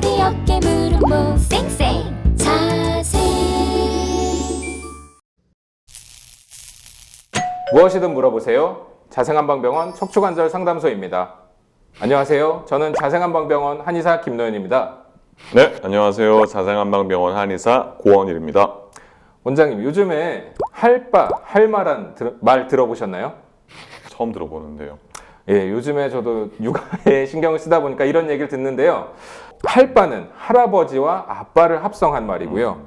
허리 어깨 무릎 목 쌩쌩 자세. 무엇이든 물어보세요. 자생한방병원 척추관절 상담소입니다. 안녕하세요. 저는 자생한방병원 한의사 김노현입니다. 네, 안녕하세요. 자생한방병원 한의사 고원일입니다. 원장님, 요즘에 할바, 할마란 말 들어보셨나요? 처음 들어보는데요. 예, 요즘에 저도 육아에 신경을 쓰다 보니까 이런 얘기를 듣는데요. 할바는 할아버지와 아빠를 합성한 말이고요.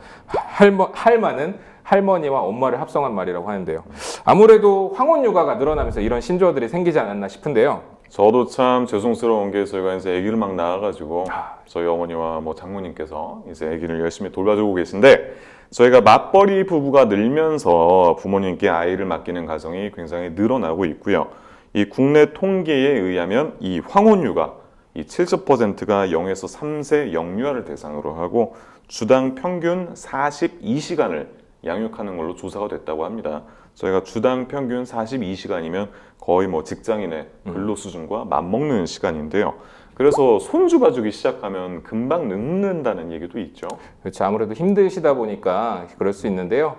할마는 할머니와 엄마를 합성한 말이라고 하는데요. 아무래도 황혼 육아가 늘어나면서 이런 신조어들이 생기지 않았나 싶은데요. 저도 참 죄송스러운 게 저희가 이제 아기를 막 낳아가지고 저희 어머니와 뭐 장모님께서 이제 아기를 열심히 돌봐주고 계신데 저희가 맞벌이 부부가 늘면서 부모님께 아이를 맡기는 가정이 굉장히 늘어나고 있고요. 이 국내 통계에 의하면 이 황혼 육아 이 70%가 0에서 3세 영유아를 대상으로 하고 주당 평균 42시간을 양육하는 걸로 조사가 됐다고 합니다. 저희가 주당 평균 42시간이면 거의 뭐 직장인의 근로 수준과 맞먹는 시간인데요. 그래서 손주 봐주기 시작하면 금방 늙는다는 얘기도 있죠. 그렇죠. 아무래도 힘드시다 보니까 그럴 수 있는데요.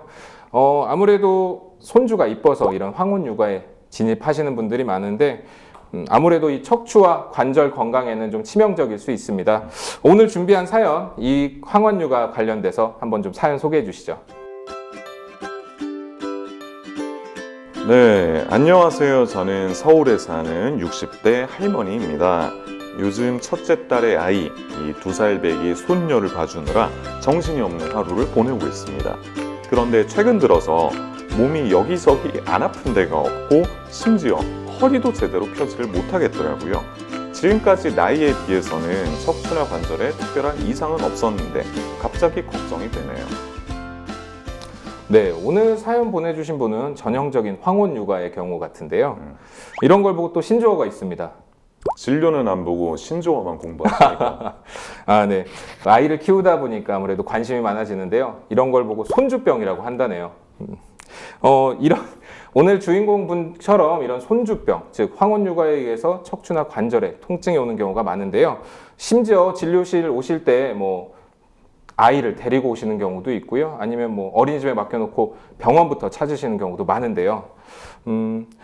아무래도 손주가 이뻐서 이런 황혼 육아에 진입하시는 분들이 많은데 아무래도 이 척추와 관절 건강에는 좀 치명적일 수 있습니다. 오늘 준비한 사연, 이 황혼 육아 관련돼서 한번 좀 사연 소개해 주시죠. 네, 안녕하세요. 저는 서울에 사는 60대 할머니입니다. 요즘 첫째 딸의 아이, 이 2살 배기 손녀를 봐주느라 정신이 없는 하루를 보내고 있습니다. 그런데 최근 들어서 몸이 여기저기 안 아픈 데가 없고 심지어 허리도 제대로 펴지를 못하겠더라고요. 지금까지 나이에 비해서는 척추나 관절에 특별한 이상은 없었는데 갑자기 걱정이 되네요. 네, 오늘 사연 보내주신 분은 전형적인 황혼 육아의 경우 같은데요. 이런 걸 보고 또 신조어가 있습니다. 진료는 안 보고 신조어만 공부하시니까. 아, 네. 아이를 키우다 보니까 아무래도 관심이 많아지는데요. 이런 걸 보고 손주병이라고 한다네요. 오늘 주인공 분처럼 이런 손주병, 즉 황혼 육아에 의해서 척추나 관절에 통증이 오는 경우가 많은데요. 심지어 진료실 오실 때 아이를 데리고 오시는 경우도 있고요. 아니면 어린이집에 맡겨놓고 병원부터 찾으시는 경우도 많은데요.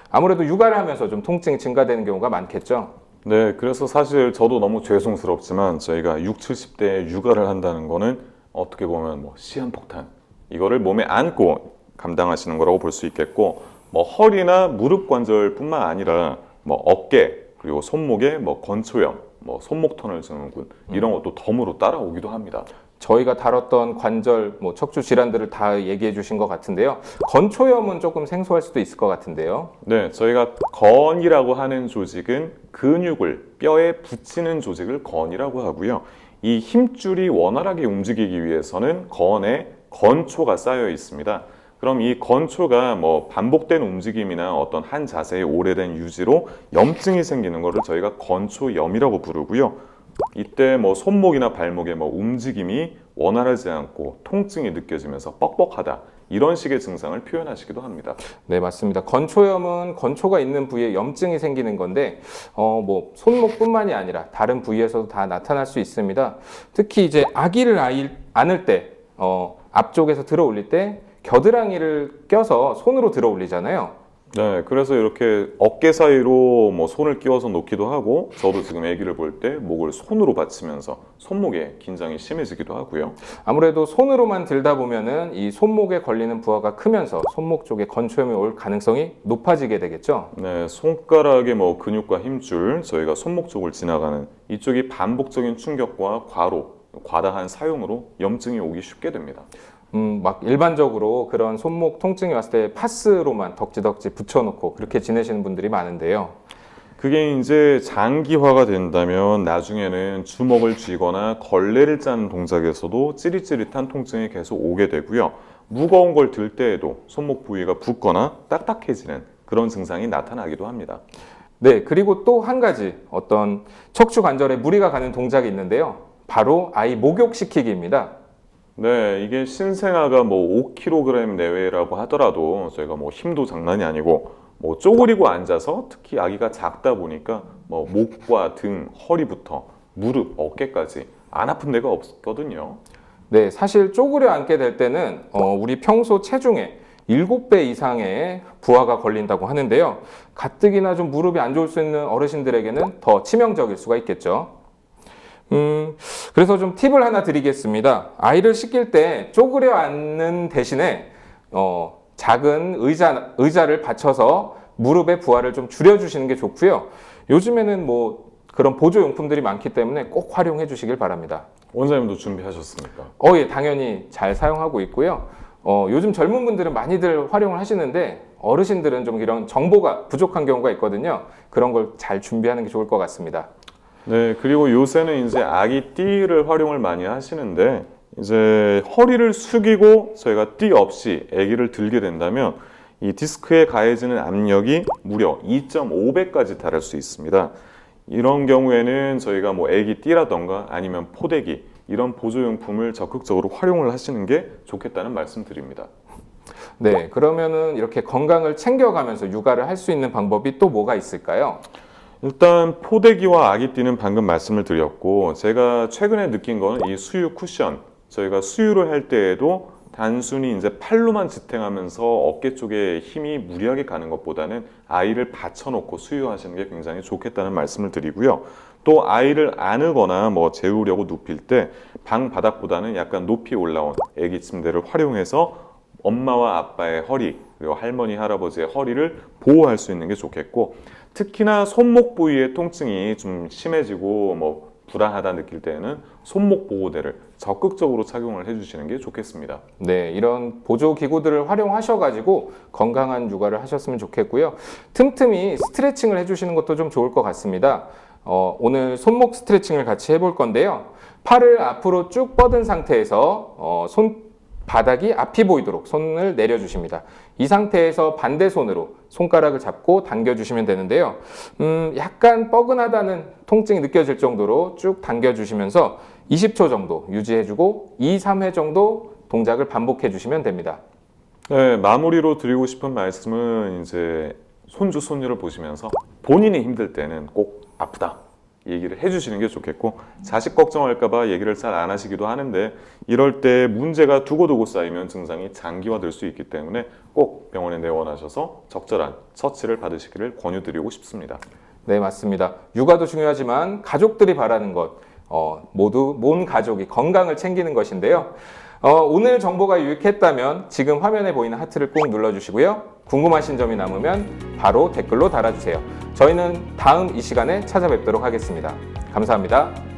아무래도 육아를 하면서 좀 통증이 증가되는 경우가 많겠죠. 네, 그래서 사실 저도 너무 죄송스럽지만 저희가 60, 70대에 육아를 한다는 거는 어떻게 보면 시한폭탄, 이거를 몸에 안고 감당하시는 거라고 볼 수 있겠고, 허리나 무릎 관절뿐만 아니라 어깨 그리고 손목에 건초염, 손목 터널 증후군 이런 것도 덤으로 따라오기도 합니다. 저희가 다뤘던 관절, 척추 질환들을 다 얘기해 주신 것 같은데요. 건초염은 조금 생소할 수도 있을 것 같은데요. 네, 저희가 건이라고 하는 조직은 근육을 뼈에 붙이는 조직을 건이라고 하고요. 이 힘줄이 원활하게 움직이기 위해서는 건에 건초가 쌓여 있습니다. 그럼 이 건초가 반복된 움직임이나 어떤 한 자세의 오래된 유지로 염증이 생기는 것을 저희가 건초염이라고 부르고요. 이때 손목이나 발목의 움직임이 원활하지 않고 통증이 느껴지면서 뻑뻑하다, 이런 식의 증상을 표현하시기도 합니다. 네, 맞습니다. 건초염은 건초가 있는 부위에 염증이 생기는 건데 손목뿐만이 아니라 다른 부위에서도 다 나타날 수 있습니다. 특히 이제 아기를 안을 때 앞쪽에서 들어 올릴 때 겨드랑이를 껴서 손으로 들어 올리잖아요. 네, 그래서 이렇게 어깨 사이로 손을 끼워서 놓기도 하고, 저도 지금 아기를 볼 때 목을 손으로 받치면서 손목에 긴장이 심해지기도 하고요. 아무래도 손으로만 들다 보면은 이 손목에 걸리는 부하가 크면서 손목 쪽에 건초염이 올 가능성이 높아지게 되겠죠. 네, 손가락의 근육과 힘줄, 저희가 손목 쪽을 지나가는 이쪽이 반복적인 충격과 과다한 사용으로 염증이 오기 쉽게 됩니다. 일반적으로 그런 손목 통증이 왔을 때 파스로만 덕지덕지 붙여놓고 그렇게 지내시는 분들이 많은데요. 그게 이제 장기화가 된다면 나중에는 주먹을 쥐거나 걸레를 짜는 동작에서도 찌릿찌릿한 통증이 계속 오게 되고요. 무거운 걸 들 때에도 손목 부위가 붓거나 딱딱해지는 그런 증상이 나타나기도 합니다. 네, 그리고 또 한 가지 어떤 척추 관절에 무리가 가는 동작이 있는데요. 바로 아이 목욕시키기입니다. 네, 이게 신생아가 5kg 내외라고 하더라도 저희가 힘도 장난이 아니고 쪼그리고 앉아서, 특히 아기가 작다 보니까 목과 등, 허리부터 무릎, 어깨까지 안 아픈 데가 없거든요. 네, 사실 쪼그려 앉게 될 때는 우리 평소 체중의 7배 이상의 부하가 걸린다고 하는데요. 가뜩이나 좀 무릎이 안 좋을 수 있는 어르신들에게는 더 치명적일 수가 있겠죠. 그래서 좀 팁을 하나 드리겠습니다. 아이를 씻길 때 쪼그려 앉는 대신에 작은 의자를 받쳐서 무릎의 부하를 좀 줄여주시는 게 좋고요. 요즘에는 뭐 그런 보조용품들이 많기 때문에 꼭 활용해 주시길 바랍니다. 원장님도 준비하셨습니까? 예, 당연히 잘 사용하고 있고요. 요즘 젊은 분들은 많이들 활용을 하시는데 어르신들은 좀 이런 정보가 부족한 경우가 있거든요. 그런 걸 잘 준비하는 게 좋을 것 같습니다. 네, 그리고 요새는 이제 아기 띠를 활용을 많이 하시는데 이제 허리를 숙이고 저희가 띠 없이 아기를 들게 된다면 이 디스크에 가해지는 압력이 무려 2.5배까지 달할 수 있습니다. 이런 경우에는 저희가 뭐 아기 띠라던가 아니면 포대기 이런 보조용품을 적극적으로 활용을 하시는 게 좋겠다는 말씀 드립니다. 네, 그러면은 이렇게 건강을 챙겨가면서 육아를 할 수 있는 방법이 또 뭐가 있을까요? 일단 포대기와 아기띠는 방금 말씀을 드렸고 제가 최근에 느낀 거는 이 수유 쿠션 저희가 수유를 할 때에도 단순히 이제 팔로만 지탱하면서 어깨 쪽에 힘이 무리하게 가는 것보다는 아이를 받쳐놓고 수유하시는 게 굉장히 좋겠다는 말씀을 드리고요. 또 아이를 안으거나 뭐 재우려고 눕힐 때 방 바닥보다는 약간 높이 올라온 아기 침대를 활용해서 엄마와 아빠의 허리 그리고 할머니 할아버지의 허리를 보호할 수 있는 게 좋겠고 특히나 손목 부위의 통증이 좀 심해지고 뭐 불안하다 느낄 때에는 손목 보호대를 적극적으로 착용을 해주시는 게 좋겠습니다. 네, 이런 보조 기구들을 활용하셔가지고 건강한 육아를 하셨으면 좋겠고요. 틈틈이 스트레칭을 해주시는 것도 좀 좋을 것 같습니다. 오늘 손목 스트레칭을 같이 해볼 건데요. 팔을 앞으로 쭉 뻗은 상태에서 손바닥이 앞이 보이도록 손을 내려주십니다. 이 상태에서 반대 손으로 손가락을 잡고 당겨주시면 되는데요. 약간 뻐근하다는 통증이 느껴질 정도로 쭉 당겨주시면서 20초 정도 유지해주고 2, 3회 정도 동작을 반복해주시면 됩니다. 네, 마무리로 드리고 싶은 말씀은 이제 손주, 손녀를 보시면서 본인이 힘들 때는 꼭 아프다 얘기를 해주시는 게 좋겠고 자식 걱정할까봐 얘기를 잘 안 하시기도 하는데 이럴 때 문제가 두고두고 쌓이면 증상이 장기화될 수 있기 때문에 꼭 병원에 내원하셔서 적절한 처치를 받으시기를 권유드리고 싶습니다. 네, 맞습니다. 육아도 중요하지만 가족들이 바라는 것 모두 온 가족이 건강을 챙기는 것인데요. 오늘 정보가 유익했다면 지금 화면에 보이는 하트를 꾹 눌러주시고요. 궁금하신 점이 남으면 바로 댓글로 달아주세요. 저희는 다음 이 시간에 찾아뵙도록 하겠습니다. 감사합니다.